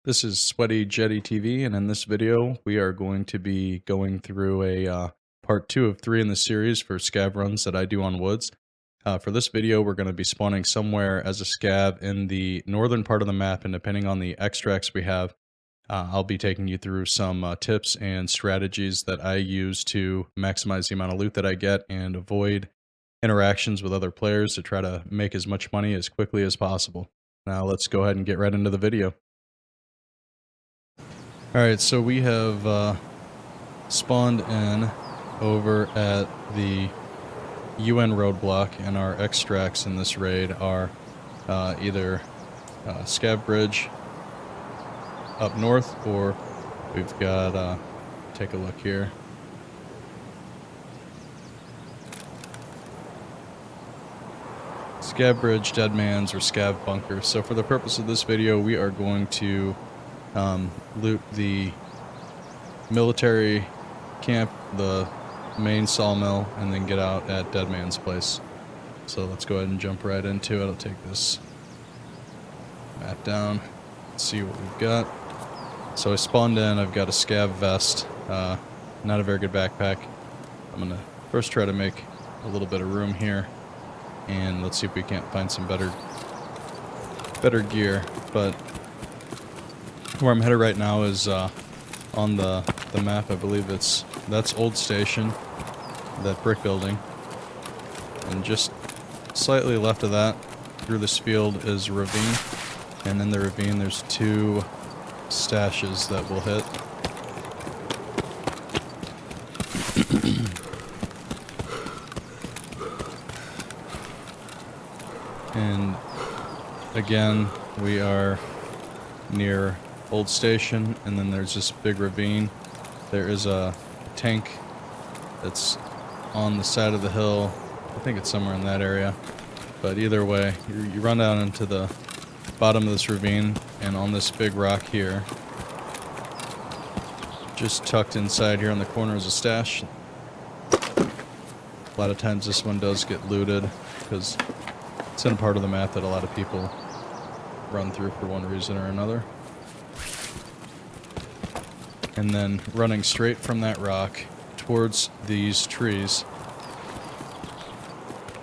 This is Sweaty Jetty TV, and in this video, we are going to be going through a part 2 of 3 in the series for scav runs that I do on woods. For this video, we're going to be spawning somewhere as a scav in the northern part of the map, and depending on the extracts we have, I'll be taking you through some tips and strategies that I use to maximize the amount of loot that I get and avoid interactions with other players to try to make as much money as quickly as possible. Now let's go ahead and get right into the video. Alright, so we have spawned in over at the UN roadblock, and our extracts in this raid are either Scav Bridge up north, or we've got, take a look here. Scav Bridge, Dead Man's, or Scav Bunker. So for the purpose of this video, we are going to loot the military camp, the main sawmill, and then get out at Dead Man's place. So let's go ahead and jump right into it. I'll take this map down, see what we've got. So I spawned in, I've got a scav vest, not a very good backpack. I'm gonna first try to make a little bit of room here, and let's see if we can't find some better gear. But where I'm headed right now is on the map. I believe that's Old Station, that brick building, and just slightly left of that through this field is a ravine, and in the ravine there's 2 stashes that we'll hit. And again, we are near Old Station, and then there's this big ravine. There is a tank that's on the side of the hill. I think it's somewhere in that area. But either way, you run down into the bottom of this ravine, and on this big rock here, just tucked inside here in the corner, is a stash. A lot of times this one does get looted because it's in a part of the map that a lot of people run through for one reason or another. And then running straight from that rock towards these trees,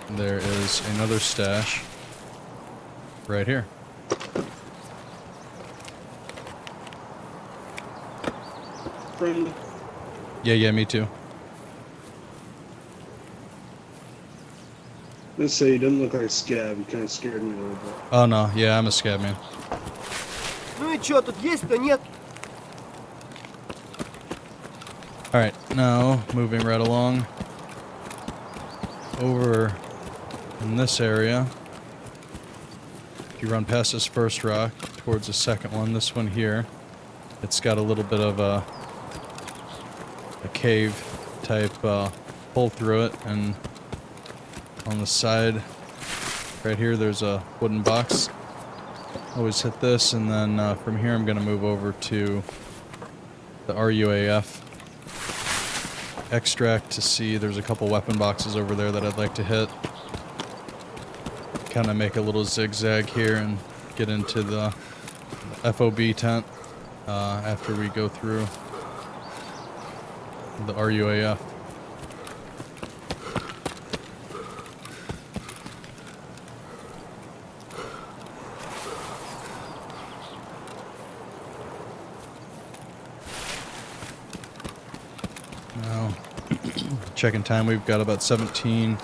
there is another stash right here. Friend. Yeah, me too. Let's say he doesn't look like a scav. He kind of scared me a little bit. Oh no, yeah, I'm a scav man. Ну и чё, тут есть-то нет? Alright, now moving right along over in this area. If you run past this first rock towards the second one, this one here, it's got a little bit of a cave type hole through it, and on the side right here there's a wooden box. Always hit this, and then from here I'm going to move over to the RUAF extract to see there's a couple weapon boxes over there that I'd like to hit. Kind of make a little zigzag here and get into the FOB tent after we go through the RUAF. Now, checking time, we've got about 18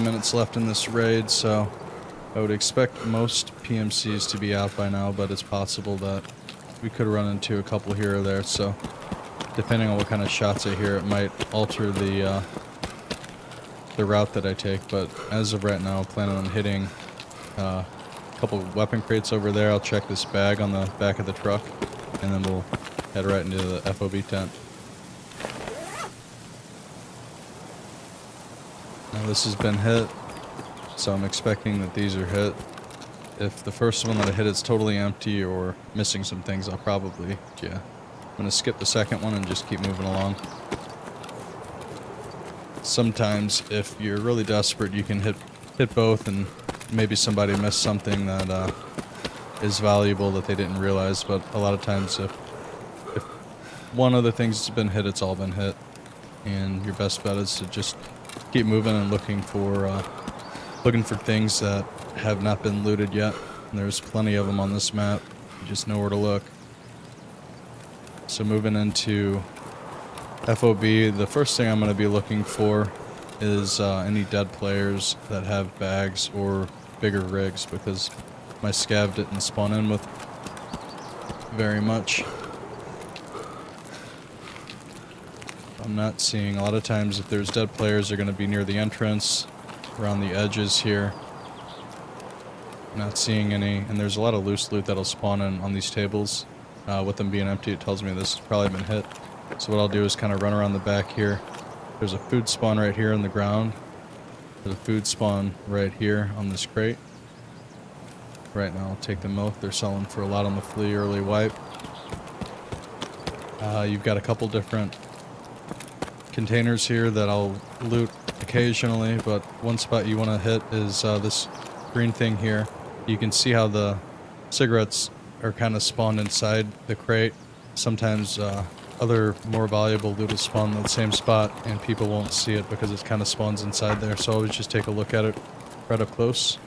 minutes left in this raid, so I would expect most PMCs to be out by now, but it's possible that we could run into a couple here or there, so depending on what kind of shots I hear, it might alter the route that I take. But as of right now, I'm planning on hitting a couple weapon crates over there. I'll check this bag on the back of the truck, and then we'll head right into the FOB tent. Now this has been hit, so I'm expecting that these are hit. If the first one that I hit is totally empty or missing some things, I'll probably, I'm going to skip the second one and just keep moving along. Sometimes, if you're really desperate, you can hit both, and maybe somebody missed something that is valuable that they didn't realize. But a lot of times if one of the things has been hit, it's all been hit. And your best bet is to just keep moving and looking for things that have not been looted yet. And there's plenty of them on this map. You just know where to look. So moving into FOB, the first thing I'm going to be looking for is any dead players that have bags or bigger rigs, because my scav didn't spawn in with very much. I'm not seeing, a lot of times if there's dead players, they're going to be near the entrance, around the edges here. Not seeing any, and there's a lot of loose loot that'll spawn in on these tables. With them being empty, it tells me this has probably been hit. So what I'll do is kind of run around the back here. There's a food spawn right here in the ground. There's a food spawn right here on this crate. Right now I'll take the milk. They're selling for a lot on the flea early wipe. You've got a couple different containers here that I'll loot occasionally, but one spot you want to hit is this green thing here. You can see how the cigarettes are kind of spawned inside the crate. Sometimes other more valuable loot will spawn in the same spot and people won't see it because it kind of spawns inside there, so always just take a look at it right up close.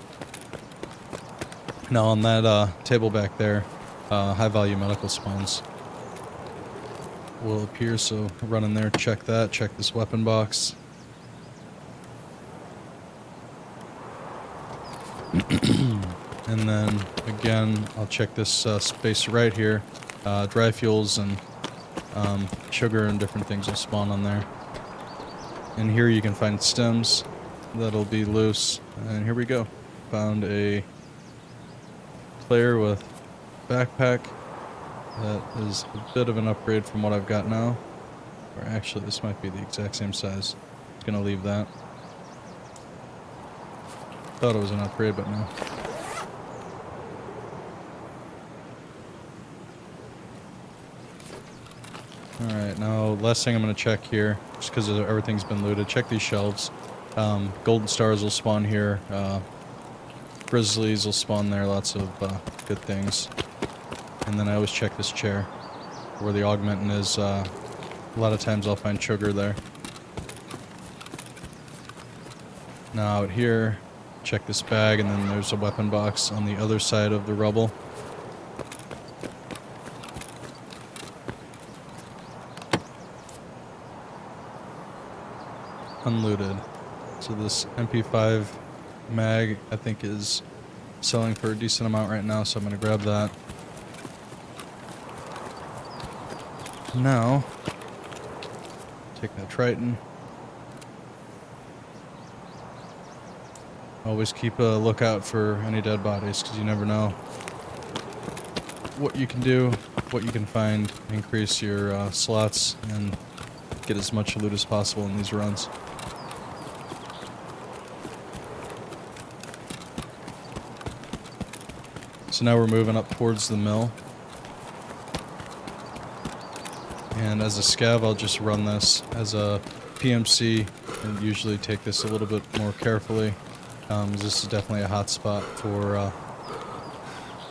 Now on that table back there, high value medical spawns will appear, so run in there, check that, check this weapon box. And then again, I'll check this space right here. Dry fuels and sugar and different things will spawn on there. And here you can find stems that'll be loose. And here we go. Found a player with backpack that is a bit of an upgrade from what I've got now. Or actually, this might be the exact same size. Just gonna leave that. Thought it was an upgrade, but no. Alright, now last thing I'm going to check here, just because everything's been looted, check these shelves. Golden stars will spawn here. Grizzlies will spawn there, lots of good things. And then I always check this chair, where the augmentin is. A lot of times I'll find sugar there. Now out here, check this bag, and then there's a weapon box on the other side of the rubble. Unlooted. So this MP5 mag I think is selling for a decent amount right now, so I'm going to grab that. Now, take that Triton. Always keep a lookout for any dead bodies, because you never know what you can do, what you can find, increase your slots, and get as much loot as possible in these runs. So now we're moving up towards the mill. And as a scav, I'll just run this as a PMC and usually take this a little bit more carefully. This is definitely a hot spot for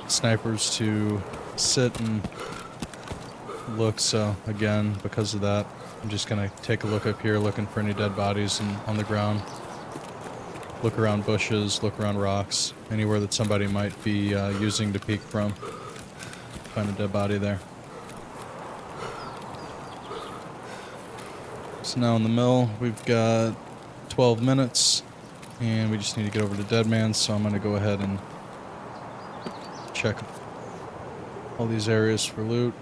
snipers to sit and look. So again, because of that, I'm just going to take a look up here, looking for any dead bodies on the ground. Look around bushes, look around rocks, anywhere that somebody might be using to peek from. Find a dead body there. So now in the mill, we've got 12 minutes, and we just need to get over to Deadman, so I'm going to go ahead and check all these areas for loot.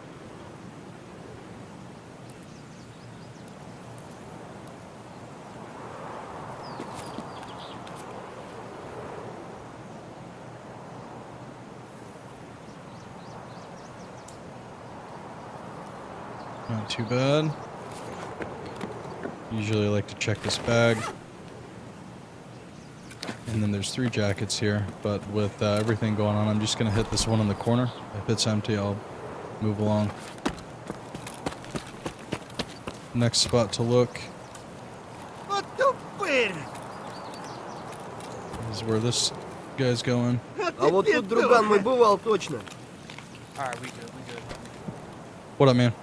Not too bad. Usually I like to check this bag. And then there's 3 jackets here, but with everything going on, I'm just going to hit this one in the corner. If it's empty, I'll move along. Next spot to look is where this guys going? А вот тут друган мой бывал точно. Alright, we good. What up, man?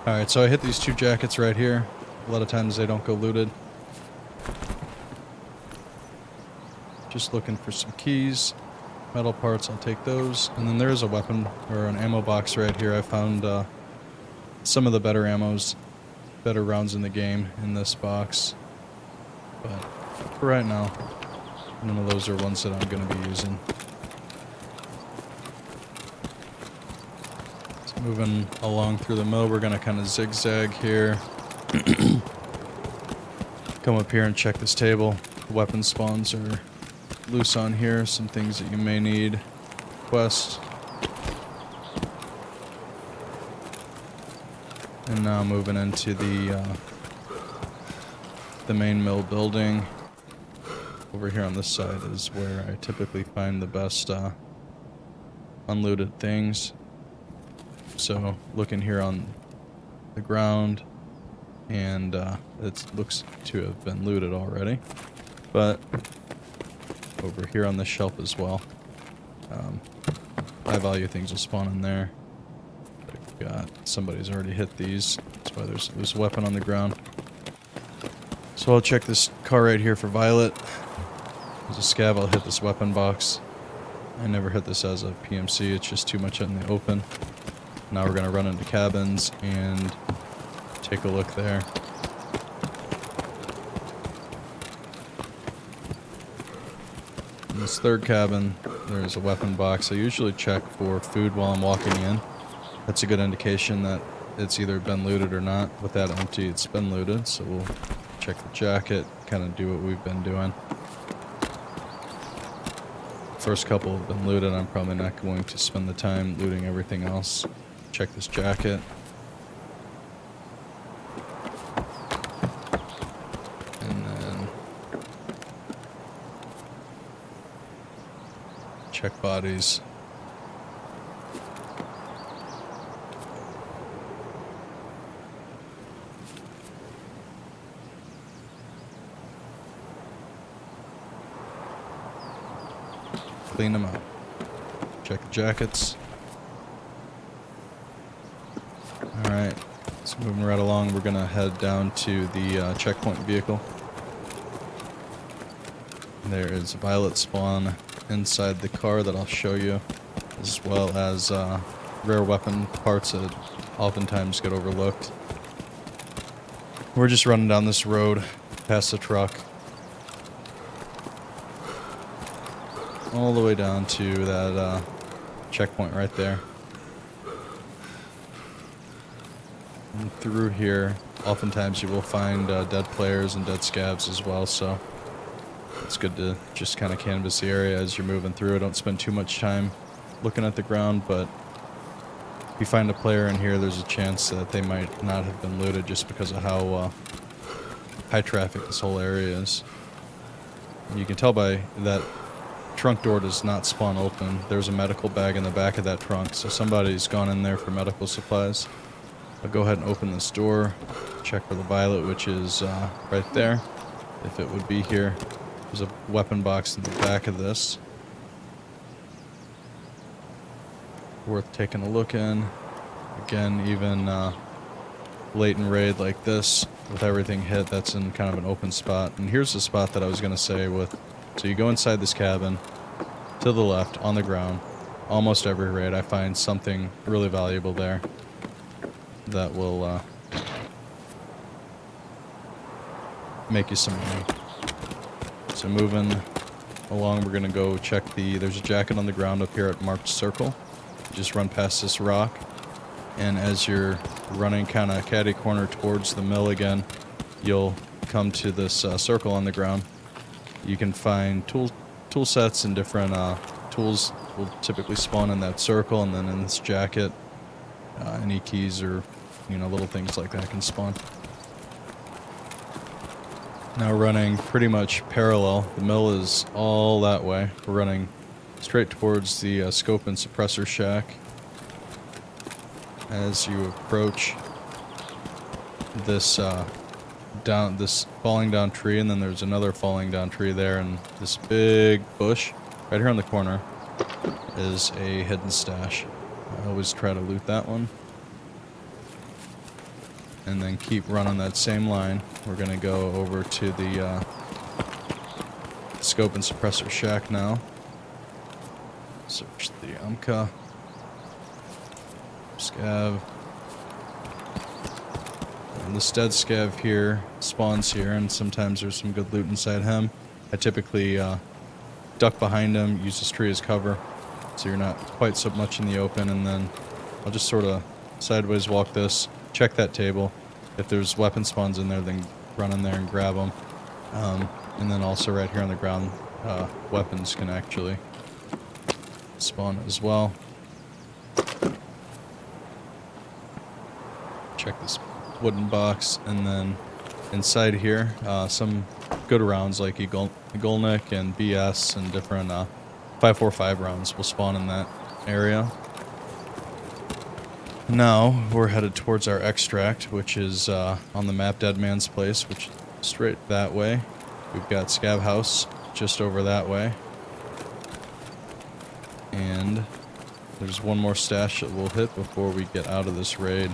Alright, so I hit these 2 jackets right here. A lot of times they don't go looted. Just looking for some keys. Metal parts, I'll take those. And then there's a weapon, or an ammo box right here. I found some of the better ammos, better rounds in the game in this box. But for right now, none of those are ones that I'm going to be using. So moving along through the mill, we're going to kind of zigzag here. Come up here and check this table. The weapon spawns are loose on here. Some things that you may need. Quest. And now moving into the main mill building. Over here on this side is where I typically find the best unlooted things. So looking here on the ground, and it looks to have been looted already. But over here on the shelf as well, high value things will spawn in there. Got somebody's already hit these. That's why there's a weapon on the ground. So I'll check this car right here for Violet. As a scav, I'll hit this weapon box. I never hit this as a PMC, it's just too much in the open. Now we're going to run into cabins and take a look there. In this third cabin, there's a weapon box. I usually check for food while I'm walking in. That's a good indication that it's either been looted or not. With that empty, it's been looted, so we'll check the jacket, kind of do what we've been doing. First couple have been looted. I'm probably not going to spend the time looting everything else. Check this jacket. And then check bodies. Clean them out. Check the jackets. Alright, so moving right along, we're going to head down to the checkpoint vehicle. There is Violet spawn inside the car that I'll show you, as well as rare weapon parts that oftentimes get overlooked. We're just running down this road past the truck, all the way down to that checkpoint right there. And through here, oftentimes you will find dead players and dead scavs as well, so it's good to just kind of canvass the area as you're moving through. Don't spend too much time looking at the ground, but if you find a player in here, there's a chance that they might not have been looted just because of how high traffic this whole area is. And you can tell by that trunk door does not spawn open. There's a medical bag in the back of that trunk, so somebody's gone in there for medical supplies. I'll go ahead and open this door, check for the Violet, which is right there, if it would be here. There's a weapon box in the back of this. Worth taking a look in. Again, even late in raid like this, with everything hit, that's in kind of an open spot. And here's the spot that I was going to say with... So you go inside this cabin, to the left, on the ground. Almost every raid, I find something really valuable there that will make you some money. So moving along, we're going to go check the... There's a jacket on the ground up here at marked circle. Just run past this rock, and as you're running kind of catty corner towards the mill again, you'll come to this circle on the ground. You can find tool sets and different tools will typically spawn in that circle, and then in this jacket, any keys or little things like that can spawn. Now running pretty much parallel. The mill is all that way. We're running straight towards the scope and suppressor shack. As you approach this this falling down tree, and then there's another falling down tree there, and this big bush right here on the corner is a hidden stash. I always try to loot that one. And then keep running that same line. We're going to go over to the scope and suppressor shack now. Search the Umka. Scav. And this dead Scav here spawns here, and sometimes there's some good loot inside him. I typically duck behind him, use this tree as cover, so you're not quite so much in the open, and then I'll just sort of sideways walk this, check that table. If there's weapon spawns in there, then run in there and grab them. And then also right here on the ground, weapons can actually spawn as well. Check this wooden box, and then inside here, some good rounds like Eaglenik and BS and different 5.45 rounds will spawn in that area. Now we're headed towards our extract, which is on the map Dead Man's Place, which is straight that way. We've got Scav House just over that way. And there's one more stash that we'll hit before we get out of this raid.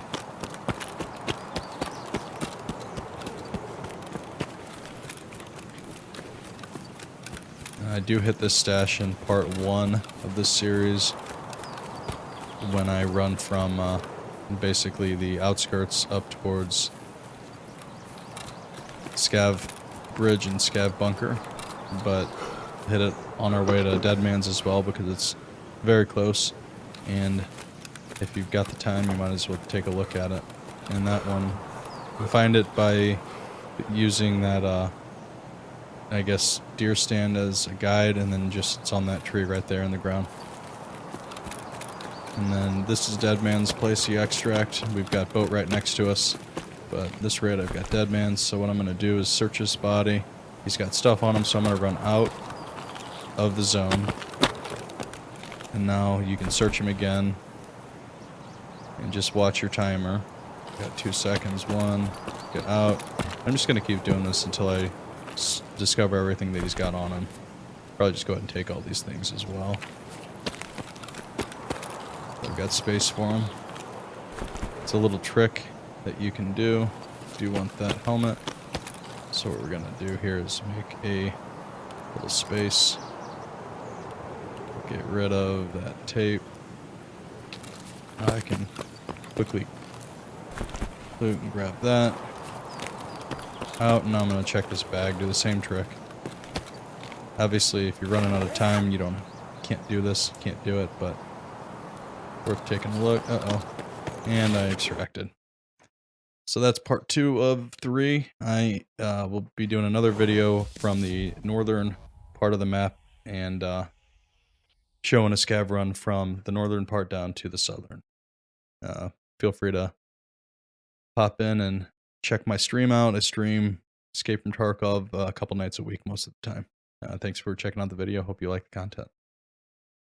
I do hit this stash in part 1 of this series when I run from basically the outskirts up towards Scav Bridge and Scav Bunker, but hit it on our way to Dead Man's as well because it's very close, and if you've got the time you might as well take a look at it. And that one, you find it by using that I guess deer stand as a guide, and then just it's on that tree right there in the ground. And then this is Dead Man's Place, the extract. We've got boat right next to us, but this raid I've got Dead Man's, so what I'm going to do is search his body. He's got stuff on him, so I'm going to run out of the zone. And now you can search him again and just watch your timer. Got 2 seconds. 1, get out. I'm just going to keep doing this until I discover everything that he's got on him. Probably just go ahead and take all these things as well. I've got space for him. It's a little trick that you can do if you want that helmet. So what we're going to do here is make a little space. Get rid of that tape. I can quickly loot and grab that. Out, and now I'm going to check this bag, do the same trick. Obviously, if you're running out of time, you can't do this, can't do it, but worth taking a look. Uh-oh. And I extracted. So that's part 2 of 3. I will be doing another video from the northern part of the map and showing a scav run from the northern part down to the southern. Feel free to pop in and check my stream out. I stream Escape from Tarkov a couple nights a week most of the time. Thanks for checking out the video. Hope you like the content.